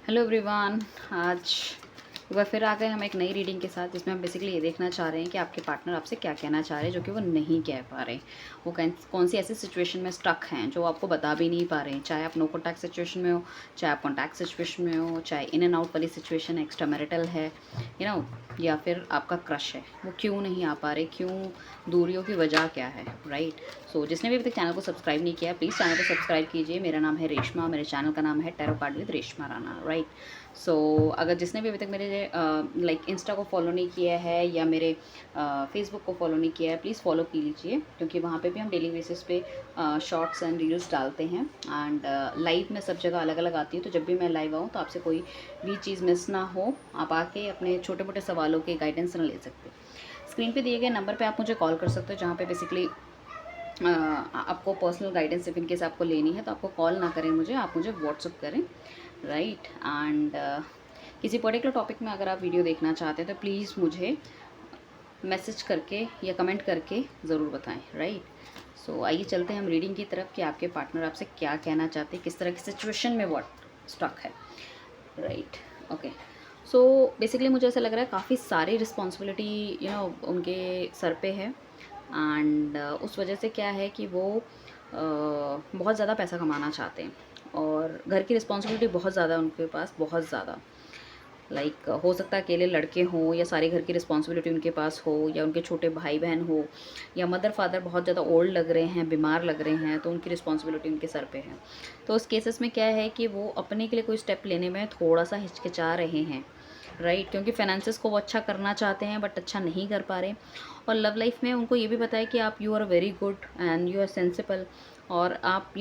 Hello everyone. आज एक बार फिर आ गए हम एक नई रीडिंग के साथ, जिसमें हम बेसिकली ये देखना चाह रहे हैं कि आपके पार्टनर आपसे क्या कहना चाह रहे हैं जो कि वो नहीं कह पा रहे। वो कौन सी ऐसी सिचुएशन में स्टक हैं जो आपको बता भी नहीं पा रहे हैं, चाहे आप नो कॉन्टैक्ट सिचुएशन में हो, चाहे आप कॉन्टैक्ट सिचुएशन में हो, चाहे इन एंड आउट वाली सिचुएशन एक्स्ट्रा मैरिटल है, या फिर आपका क्रश है। वो क्यों नहीं आ पा रहे, क्यों दूरियों की वजह क्या है, राइट। सो जिसने भी अभी तक चैनल को सब्सक्राइब नहीं किया, प्लीज़ चैनल को सब्सक्राइब कीजिए। मेरा नाम है रेशमा, मेरे चैनल का नाम है tarot card with Reshma Rana, right. So अगर जिसने भी अभी तक मेरे लाइक इंस्टा को फॉलो नहीं किया है या मेरे फेसबुक को फॉलो नहीं किया है, प्लीज़ फॉलो की लीजिए, क्योंकि वहाँ पे भी हम डेली बेसिस पे शॉर्ट्स एंड रील्स डालते हैं। एंड लाइव में सब जगह अलग अलग आती है, तो जब भी मैं लाइव आऊँ तो आपसे कोई भी चीज़ मिस ना हो, आप आके अपने छोटे मोटे सवालों के गाइडेंस ना ले सकते। स्क्रीन पे दिए गए नंबर पे आप मुझे कॉल कर सकते हो, जहाँ पे बेसिकली आपको पर्सनल गाइडेंस इफ इनकेस आपको लेनी है तो आपको कॉल ना करें मुझे, आप मुझे व्हाट्सअप करें, राइट। एंड किसी पर्टिकुलर टॉपिक में अगर आप वीडियो देखना चाहते हैं तो प्लीज़ मुझे मैसेज करके या कमेंट करके ज़रूर बताएं, राइट। सो आइए चलते हैं हम रीडिंग की तरफ कि आपके पार्टनर आपसे क्या कहना चाहते हैं, किस तरह की सिचुएशन में वो स्टक है, राइट। ओके। सो बेसिकली मुझे ऐसा लग रहा है काफ़ी सारी रिस्पॉन्सिबिलिटी उनके सर पे है। एंड उस वजह से क्या है कि वो बहुत ज़्यादा पैसा कमाना चाहते हैं, और घर की रिस्पॉन्सिबिलिटी बहुत ज़्यादा उनके पास, बहुत ज़्यादा। लाइक हो सकता है अकेले लड़के हों, या सारे घर की रिस्पॉन्सिबिलिटी उनके पास हो, या उनके छोटे भाई बहन हो, या मदर फादर बहुत ज़्यादा ओल्ड लग रहे हैं, बीमार लग रहे हैं, तो उनकी रिस्पॉन्सिबिलिटी उनके सर पे है। तो उस केसेस में क्या है कि वो अपने के लिए कोई स्टेप लेने में थोड़ा सा हिचकिचा रहे हैं, राइट। क्योंकि फाइनेंसिस को वो अच्छा करना चाहते हैं बट अच्छा नहीं कर पा रहे। और लव लाइफ में उनको ये भी पता है कि आप you are very good and you are sensible, और आप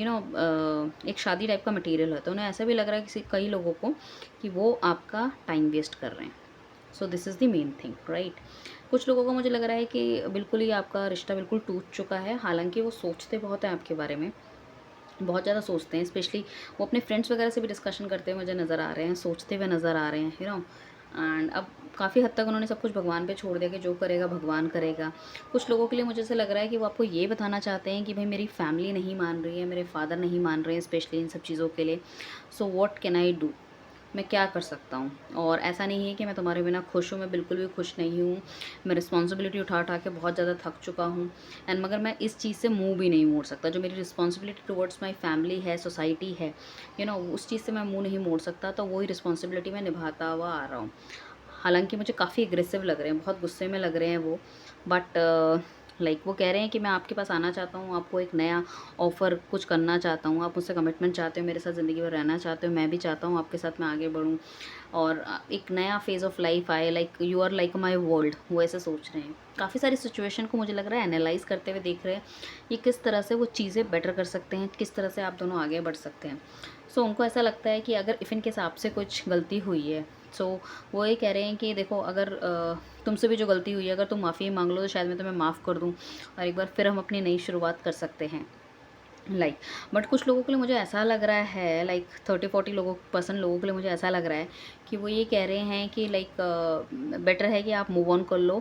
एक शादी टाइप का मटेरियल है। तो उन्हें ऐसा भी लग रहा है किसी कई लोगों को कि वो आपका टाइम वेस्ट कर रहे हैं। सो this is the main thing, right. कुछ लोगों को मुझे लग रहा है कि बिल्कुल ही आपका रिश्ता बिल्कुल टूट चुका है, हालांकि वो सोचते बहुत हैं आपके बारे में, बहुत ज़्यादा सोचते हैं। स्पेशली वो अपने फ्रेंड्स वगैरह से भी डिस्कशन करते हुए मुझे नज़र आ रहे हैं, सोचते हुए नज़र आ रहे हैं, एंड अब काफ़ी हद तक उन्होंने सब कुछ भगवान पे छोड़ दिया कि जो करेगा भगवान करेगा। कुछ लोगों के लिए मुझे ऐसा लग रहा है कि वो आपको ये बताना चाहते हैं कि भाई मेरी फैमिली नहीं मान रही है, मेरे फादर नहीं मान रहे हैं, स्पेशली इन सब चीज़ों के लिए। So what can I do, मैं क्या कर सकता हूँ। और ऐसा नहीं है कि मैं तुम्हारे बिना खुश हूँ, मैं बिल्कुल भी खुश नहीं हूँ। मैं रिस्पॉन्सिबिलिटी उठा उठा के बहुत ज़्यादा थक चुका हूँ, एंड मगर मैं इस चीज़ से मुंह भी नहीं मोड़ सकता। जो मेरी रिस्पॉन्सिबिलिटी टुवर्ड्स माई फैमिली है, सोसाइटी है, उस चीज़ से मैं मुंह नहीं मोड़ सकता। तो वही रिस्पॉन्सिबिलिटी मैं निभाता हुआ आ रहा हूँ। हालांकि मुझे काफ़ी एग्रेसिव लग रहे हैं, बहुत गुस्से में लग रहे हैं वो, बट लाइक वो कह रहे हैं कि मैं आपके पास आना चाहता हूँ, आपको एक नया ऑफ़र कुछ करना चाहता हूँ, आप मुझसे कमिटमेंट चाहते हो, मेरे साथ ज़िंदगी भर रहना चाहते हो, मैं भी चाहता हूँ आपके साथ मैं आगे बढ़ूँ, और एक नया फेज़ ऑफ लाइफ आए, like you are like my world, वो ऐसे सोच रहे हैं। काफ़ी सारी सिचुएशन को मुझे लग रहा है एनालाइज़ करते हुए देख रहे हैं, ये किस तरह से वो चीज़ें बेटर कर सकते हैं, किस तरह से आप दोनों आगे बढ़ सकते हैं। सो उनको ऐसा लगता है कि अगर इफ़ इनकेस आपसे कुछ गलती हुई है, सो वो ये कह रहे हैं कि देखो, अगर तुमसे भी जो गलती हुई है, अगर तुम माफ़ी मांग लो तो शायद मैं तुम्हें माफ़ कर दूँ, और एक बार फिर हम अपनी नई शुरुआत कर सकते हैं, लाइक। बट कुछ लोगों के लिए मुझे ऐसा लग रहा है, लाइक 30-40% लोगों के लिए मुझे ऐसा लग रहा है कि वो ये कह रहे हैं कि लाइक बेटर है कि आप मूव ऑन कर लो,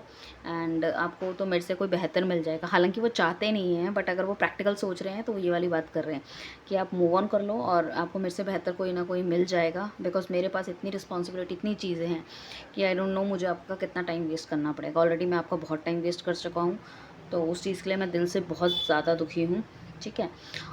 एंड आपको तो मेरे से कोई बेहतर मिल जाएगा। हालांकि वो चाहते नहीं हैं, बट अगर वो प्रैक्टिकल सोच रहे हैं तो वो ये वाली बात कर रहे हैं कि आप मूव ऑन कर लो और आपको मेरे से बेहतर कोई ना कोई मिल जाएगा, बिकॉज मेरे पास इतनी रिस्पॉन्सिबिलिटी, इतनी चीज़ें हैं कि आई डोंट नो मुझे आपका कितना टाइम वेस्ट करना पड़ेगा। ऑलरेडी मैं आपका बहुत टाइम वेस्ट कर चुका हूँ, तो उस चीज़ के लिए मैं दिल से बहुत ज़्यादा दुखी हूँ, ठीक है।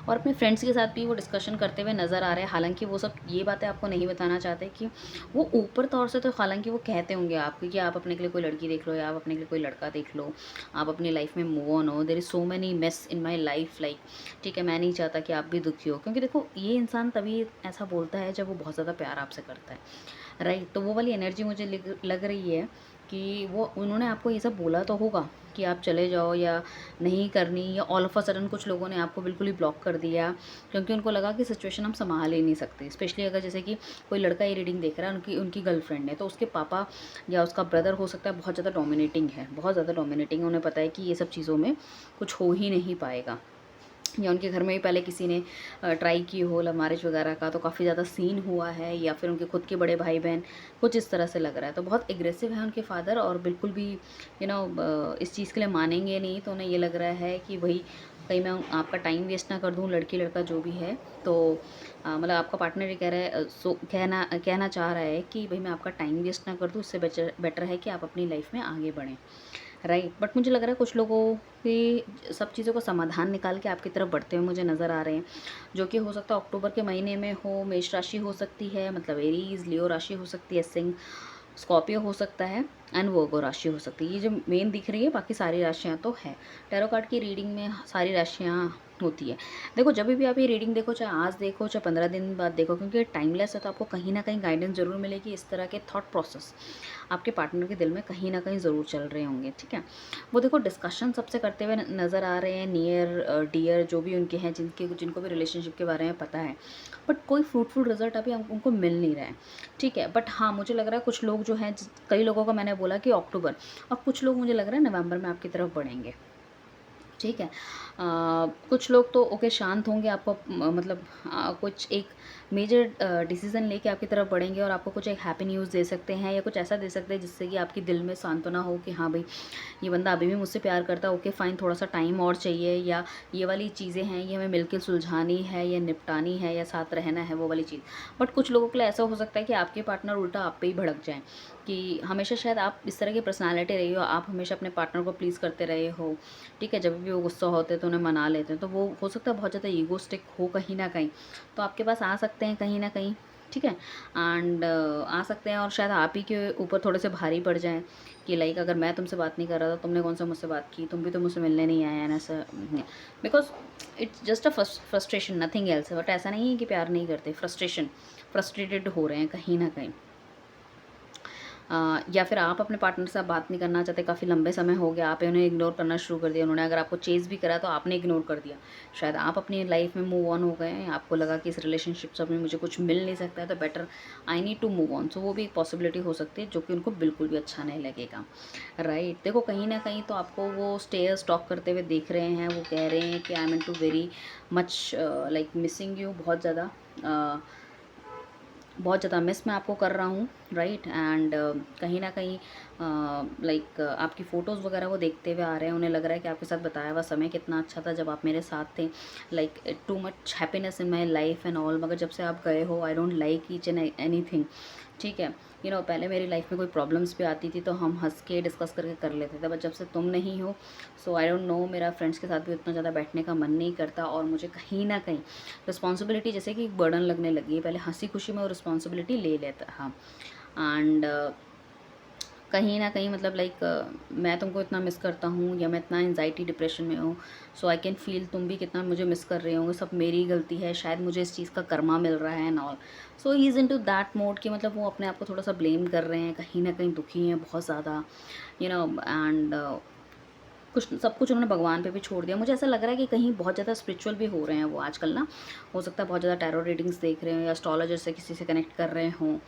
और अपने फ्रेंड्स के साथ भी वो डिस्कशन करते हुए नज़र आ रहे हैं। हालांकि वो सब ये बातें आपको नहीं बताना चाहते कि वो ऊपर तौर से तो, हालांकि वो कहते होंगे आपको कि आप अपने के लिए कोई लड़की देख लो, या आप अपने के लिए कोई लड़का देख लो, आप अपनी लाइफ में मूव ऑन हो, there is so many mess in my life, like, ठीक है। मैं नहीं चाहता कि आप भी दुखी हो, क्योंकि देखो ये इंसान तभी ऐसा बोलता है जब वो बहुत ज़्यादा प्यार आपसे करता है, राइट। तो वो वाली एनर्जी मुझे लग रही है कि वो उन्होंने आपको ये सब बोला तो होगा कि आप चले जाओ या नहीं करनी, या ऑल ऑफ अ सडन कुछ लोगों ने आपको बिल्कुल ही ब्लॉक कर दिया, क्योंकि उनको लगा कि सिचुएशन हम संभाल ही नहीं सकते। स्पेशली अगर जैसे कि कोई लड़का ये रीडिंग देख रहा है, उनकी उनकी गर्लफ्रेंड है, तो उसके पापा या उसका ब्रदर हो सकता है बहुत ज़्यादा डोमिनेटिंग है, बहुत ज़्यादा डोमिनेटिंग है। उन्हें पता है कि ये सब चीज़ों में कुछ हो ही नहीं पाएगा, या उनके घर में भी पहले किसी ने ट्राई की हो लव मैरिज वगैरह का, तो काफ़ी ज़्यादा सीन हुआ है, या फिर उनके खुद के बड़े भाई बहन, कुछ इस तरह से लग रहा है। तो बहुत एग्रेसिव है उनके फादर, और बिल्कुल भी इस चीज़ के लिए मानेंगे नहीं। तो उन्हें ये लग रहा है कि वही कहीं मैं आपका टाइम वेस्ट ना कर दूँ, लड़की लड़का जो भी है। तो मतलब आपका पार्टनर ये कह रहा है, कहना कहना चाह रहा है कि भाई मैं आपका टाइम वेस्ट ना कर दूँ, उससे बेटर है कि आप अपनी लाइफ में आगे बढ़ें, राइट। बट मुझे लग रहा है कुछ लोगों की सब चीज़ों का समाधान निकाल के आपकी तरफ बढ़ते हुए मुझे नज़र आ रहे हैं, जो कि हो सकता है अक्टूबर के महीने में हो। मेष राशि हो सकती है, मतलब एरीज, लियो राशि हो सकती है, सिंह, स्कॉर्पियो हो सकता है, एंड वर्गो राशि हो सकती है। ये जो मेन दिख रही है, बाकी सारी राशियाँ तो है। टैरो कार्ड की रीडिंग में सारी राशियाँ होती है। देखो जब भी आप ये रीडिंग देखो, चाहे आज देखो चाहे 15 दिन बाद देखो, क्योंकि टाइमलेस है, तो आपको कहीं ना कहीं गाइडेंस ज़रूर मिलेगी। इस तरह के थॉट प्रोसेस आपके पार्टनर के दिल में कहीं ना कहीं ज़रूर चल रहे होंगे, ठीक है। वो देखो डिस्कशन सबसे करते हुए नज़र आ रहे हैं, नियर डियर जो भी उनके हैं, जिनको भी रिलेशनशिप के बारे में पता है, बट कोई फ्रूटफुल रिजल्ट अभी उनको मिल नहीं रहा है, ठीक है। बट हाँ, मुझे लग रहा है कुछ लोग जो हैं, कई लोगों का मैंने बोला कि अक्टूबर, और कुछ लोग मुझे लग रहा है नवंबर में आपकी तरफ बढ़ेंगे, ठीक है। कुछ लोग तो ओके शांत होंगे, आपको मतलब कुछ एक मेजर डिसीजन लेके आपकी तरफ बढ़ेंगे और आपको कुछ एक हैप्पी न्यूज़ दे सकते हैं, या कुछ ऐसा दे सकते हैं जिससे कि आपकी दिल में सांत्वना हो कि हाँ भाई ये बंदा अभी भी मुझसे प्यार करता है, ओके फाइन, थोड़ा सा टाइम और चाहिए, या ये वाली चीज़ें हैं ये हमें मिलकर सुलझानी है या निपटानी है या साथ रहना है, वो वाली चीज़। बट कुछ लोगों के लिए ऐसा हो सकता है कि आपके पार्टनर उल्टा आप पे ही भड़क जाएँ, कि हमेशा शायद आप इस तरह की पर्सनैलिटी रही हो, आप हमेशा अपने पार्टनर को प्लीज़ करते रहे हो, ठीक है। जब भी वो गुस्सा होते हैं तो उन्हें मना लेते हैं, तो वो हो सकता है बहुत ज़्यादा ईगोस्टिक हो कहीं ना कहीं, तो आपके पास आ सकते हैं कहीं ना कहीं, ठीक है। एंड आ सकते हैं और शायद आप ही के ऊपर थोड़े से भारी पड़ जाएं कि लाइक अगर मैं तुमसे बात नहीं कर रहा था, तुमने कौन सा मुझसे बात की, तुम भी तो मुझसे मिलने नहीं आए हैं, ऐसा। Because it's just a frustration, nothing else. But ऐसा नहीं है कि प्यार नहीं करते, फ्रस्ट्रेटेड हो रहे हैं कहीं ना कहीं। या फिर आप अपने पार्टनर से बात नहीं करना चाहते, काफ़ी लंबे समय हो गया, आप उन्हें इग्नोर करना शुरू कर दिया, उन्होंने अगर आपको चेज़ भी करा तो आपने इग्नोर कर दिया। शायद आप अपनी लाइफ में मूव ऑन हो गए हैं, आपको लगा कि इस रिलेशनशिप से में मुझे कुछ मिल नहीं सकता है, तो better I need to move on. So वो भी एक पॉसिबिलिटी हो सकती है, जो कि उनको बिल्कुल भी अच्छा नहीं लगेगा, राइट। देखो कहीं ना कहीं तो आपको वो स्टेयर स्टॉक करते हुए देख रहे हैं, वो कह रहे हैं कि I am into very much like missing you, बहुत ज़्यादा मिस मैं आपको कर रहा हूँ, राइट। एंड कहीं ना कहीं लाइक आपकी फ़ोटोज़ वगैरह वो देखते हुए आ रहे हैं, उन्हें लग रहा है कि आपके साथ बताया हुआ समय कितना अच्छा था जब आप मेरे साथ थे, like too much happiness in my life and all. मगर जब से आप गए हो, I don't like each and any thing, ठीक है। पहले मेरी लाइफ में कोई प्रॉब्लम्स भी आती थी तो हम हंस के डिस्कस करके कर लेते थे, बट जब से तुम नहीं हो, सो आई डोंट नो, मेरा फ्रेंड्स के साथ भी उतना ज़्यादा बैठने का मन नहीं करता, और मुझे कहीं ना कहीं रिस्पॉन्सिबिलिटी जैसे कि बर्डन लगने लगी है। पहले हंसी खुशी में वो रिस्पॉन्सिबिलिटी ले लेता, हाँ। एंड कहीं ना कहीं मतलब लाइक मैं तुमको इतना मिस करता हूँ, या मैं इतना एंजाइटी डिप्रेशन में हूँ, सो आई कैन फील तुम भी कितना मुझे मिस कर रहे होंगे, सब मेरी गलती है, शायद मुझे इस चीज़ का कर्मा मिल रहा है and all. So he is into that mode कि मतलब वो अपने आप को थोड़ा सा ब्लेम कर रहे हैं, कहीं ना कहीं दुखी हैं बहुत ज़्यादा, एंड कुछ सब कुछ उन्होंने भगवान पे भी छोड़ दिया। मुझे ऐसा लग रहा है कि कहीं बहुत ज़्यादा स्पिरिचुअल भी हो रहे हैं वो आजकल ना, हो सकता है बहुत ज़्यादा टैरो रीडिंग्स देख रहे हो, या एस्ट्रोलॉजर से किसी से कनेक्ट कर रहे हों,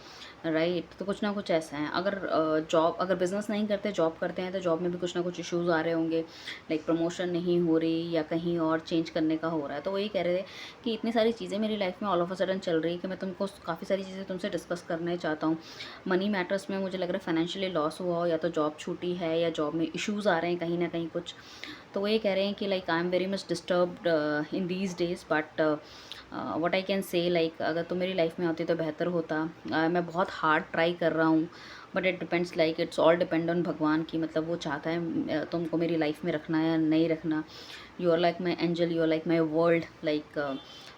राइट। तो कुछ ना कुछ ऐसा है। अगर बिजनेस नहीं करते, जॉब करते हैं, तो जॉब में भी कुछ ना कुछ इश्यूज़ आ रहे होंगे, लाइक प्रमोशन नहीं हो रही या कहीं और चेंज करने का हो रहा है। तो वही कह रहे थे कि इतनी सारी चीज़ें मेरी लाइफ में ऑल ऑफ अ सडन चल रही है कि मैं तुमको काफ़ी सारी चीज़ें तुमसे डिस्कस करना चाहता हूँ। मनी मैटर्स में मुझे लग रहा है फाइनेंशियली लॉस हुआ हो, या तो जॉब छूटी है, या जॉब में इश्यूज़ आ रहे हैं कहीं ना कहीं कुछ। तो वो ये कह रहे हैं कि like I am very much disturbed in these days, but what I can say, like अगर तुम मेरी लाइफ में होती तो बेहतर होता। मैं बहुत हार्ड ट्राई कर रहा हूँ, but it depends, like it's all depend on भगवान की, मतलब वो चाहता है तुमको मेरी लाइफ में रखना या नहीं रखना। You are like my angel, you are like my world, like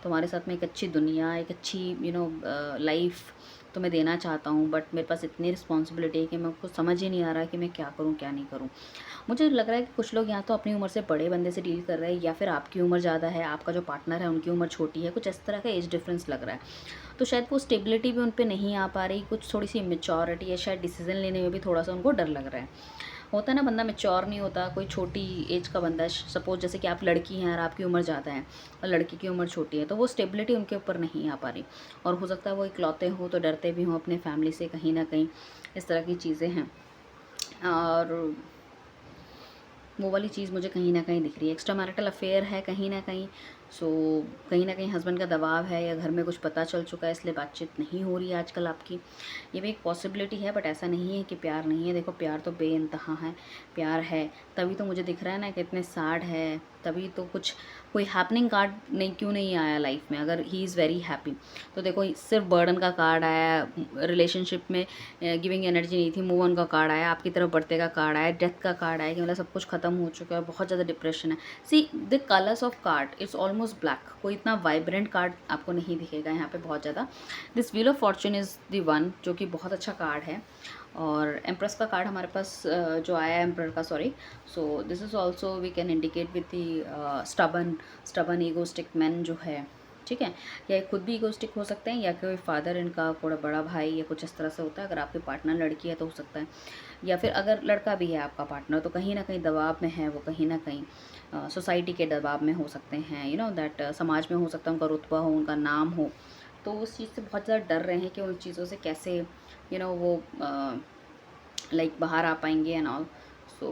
तुम्हारे साथ में एक अच्छी दुनिया, एक अच्छी लाइफ तुम्हें देना चाहता हूँ, बट मेरे पास इतनी रिस्पॉन्सिबिलिटी है कि मेरे को समझ ही नहीं आ रहा कि मैं क्या करूँ क्या नहीं करूँ। मुझे लग रहा है कि कुछ लोग यहाँ तो अपनी उम्र से बड़े बंदे से डील कर रहे हैं, या फिर आपकी उम्र ज़्यादा है, आपका जो पार्टनर है उनकी उम्र छोटी है, कुछ इस तरह का एज डिफरेंस लग रहा है। तो शायद वो स्टेबिलिटी भी उन पर नहीं आ पा रही, कुछ थोड़ी सी मेच्योरिटी है, शायद डिसीजन लेने में भी थोड़ा सा उनको डर लग रहा है। होता है ना, बंदा मेच्योर नहीं होता, कोई छोटी एज का बंदा है, सपोज जैसे कि आप लड़की हैं और आपकी उम्र ज़्यादा है और लड़की की उम्र छोटी है, तो वो स्टेबिलिटी उनके ऊपर नहीं आ पा रही, और हो सकता है वो इकलौते हों तो डरते भी हों अपने फैमिली से कहीं ना कहीं, इस तरह की चीज़ें हैं। और वो वाली चीज़ मुझे कहीं ना कहीं दिख रही है, एक्स्ट्रा मैरिटल अफेयर है कहीं ना कहीं। सो कहीं ना कहीं हस्बैंड का दबाव है, या घर में कुछ पता चल चुका है इसलिए बातचीत नहीं हो रही है आजकल आपकी, ये भी एक पॉसिबिलिटी है। बट ऐसा नहीं है कि प्यार नहीं है, देखो प्यार तो बेइंतहा है, प्यार है, तभी तो मुझे दिख रहा है ना कि इतने सैड है, तभी तो कुछ कोई हैपनिंग कार्ड नहीं क्यों नहीं आया लाइफ में, अगर ही इज़ वेरी हैप्पी। तो देखो सिर्फ बर्डन का कार्ड आया, रिलेशनशिप में गिविंग एनर्जी नहीं थी, मूव ऑन का कार्ड आया, आपकी तरफ बढ़ते का कार्ड आया, डेथ का कार्ड आया कि मतलब सब कुछ खत्म हो चुका है, बहुत ज़्यादा डिप्रेशन है। See the colours of card it's almost black, कोई इतना वाइब्रेंट कार्ड आपको नहीं दिखेगा यहाँ पे बहुत ज़्यादा। This wheel of Fortune is the one, जो कि बहुत अच्छा कार्ड है। और एम्प्रेस का कार्ड हमारे पास जो आया है, एम्प्रर का sorry, so this is also we can indicate with the stubborn egoistic man जो है, ठीक है। या ये खुद भी ईगोस्टिक हो सकते हैं, या कोई फादर इनका कोई बड़ा भाई या कुछ इस तरह से होता है। अगर आपके पार्टनर लड़की है तो हो सकता है, या फिर अगर लड़का भी है आपका पार्टनर तो कहीं ना कहीं दबाव में है, वो कहीं ना कहीं सोसाइटी के दबाव में हो सकते हैं, यू नो दैट समाज में हो सकता है उनका रुतबा हो, उनका नाम हो, तो उस चीज़ से बहुत ज़्यादा डर रहे हैं कि उन चीज़ों से कैसे वो लाइक बाहर आ पाएंगे एंड ऑल। सो